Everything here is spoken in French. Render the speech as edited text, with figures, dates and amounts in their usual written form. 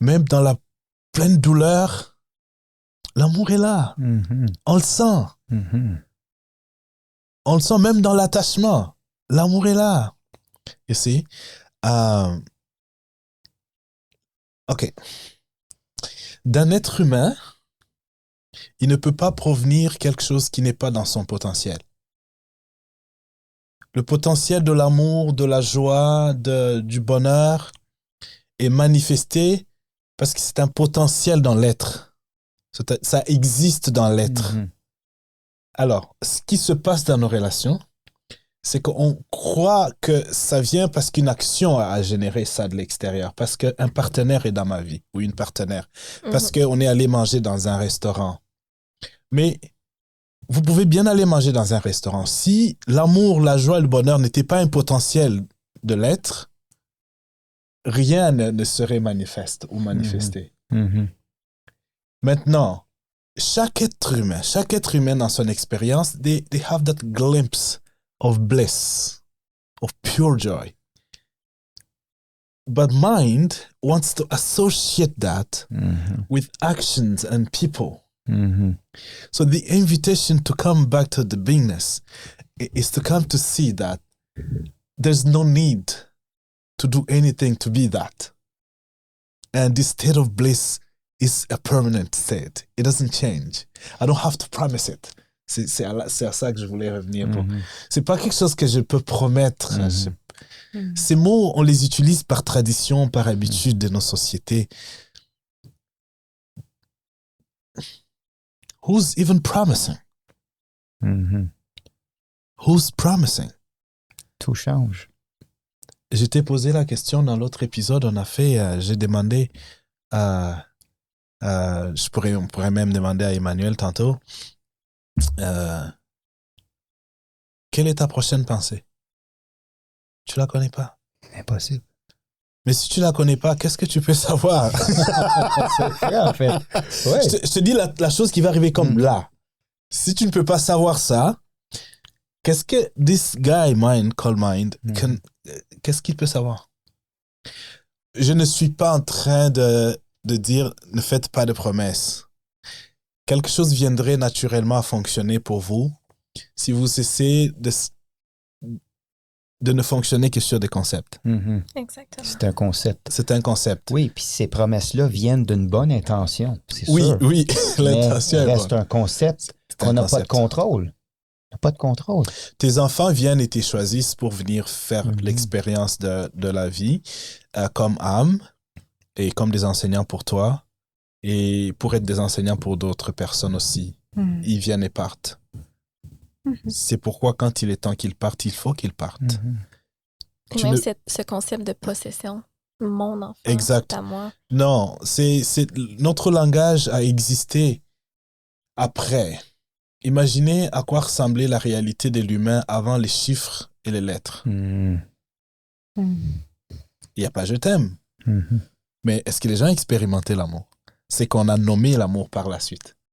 Même dans la pleine douleur, l'amour est là. On le sent. On le sent même dans l'attachement. L'amour est là. You see? OK. D'un être humain, il ne peut pas provenir quelque chose qui n'est pas dans son potentiel. Le potentiel de l'amour, de la joie, du bonheur est manifesté parce que c'est un potentiel dans l'être. Ça existe dans l'être. Alors, ce qui se passe dans nos relations, c'est qu'on croit que ça vient parce qu'une action a généré ça de l'extérieur, parce qu'un partenaire est dans ma vie, ou une partenaire, parce qu'on est allé manger dans un restaurant. Mais vous pouvez bien aller manger dans un restaurant. Si l'amour, la joie et le bonheur n'étaient pas un potentiel de l'être, rien ne serait manifeste ou manifesté. Maintenant, chaque être humain dans son expérience, they have that glimpse of bliss, of pure joy. But mind wants to associate that with actions and people. So the invitation to come back to the beingness is to come to see that there's no need to do anything to be that. And this state of bliss is a permanent state. It doesn't change. I don't have to promise it. C'est à ça que je voulais revenir. C'est pas quelque chose que je peux promettre. Ces mots, on les utilise par tradition, par habitude de nos sociétés. Who's even promising? Who's promising? Tout change. Je t'ai posé la question dans l'autre épisode. J'ai demandé on pourrait même demander à Emmanuel tantôt, quelle est ta prochaine pensée? Tu la connais pas? Impossible. Mais si tu la connais pas, qu'est-ce que tu peux savoir? C'est vrai, en fait. Ouais. Je te dis la chose qui va arriver comme là. Si tu ne peux pas savoir ça, qu'est-ce que this guy called mind, qu'est-ce qu'il peut savoir? Je ne suis pas en train de dire ne faites pas de promesses. Quelque chose viendrait naturellement à fonctionner pour vous si vous cessez de ne fonctionner que sur des concepts. Exactement. C'est un concept. C'est un concept. Oui, puis ces promesses-là viennent d'une bonne intention, c'est sûr. Oui, l'intention mais est reste bonne. un concept qu'on n'a pas de contrôle. On n'a pas de contrôle. Tes enfants viennent et te choisissent pour venir faire l'expérience de la vie comme âme et comme des enseignants pour toi et pour être des enseignants pour d'autres personnes aussi. Ils viennent et partent. C'est pourquoi quand il est temps qu'ils partent, il faut qu'ils partent. Et même ce concept de possession, mon enfant, exact. c'est à moi. Non, notre langage a existé après. Imaginez à quoi ressemblait la réalité de l'humain avant les chiffres et les lettres. Il n'y a pas je t'aime. Mais est-ce que les gens expérimentaient l'amour? C'est qu'on a nommé l'amour par la suite.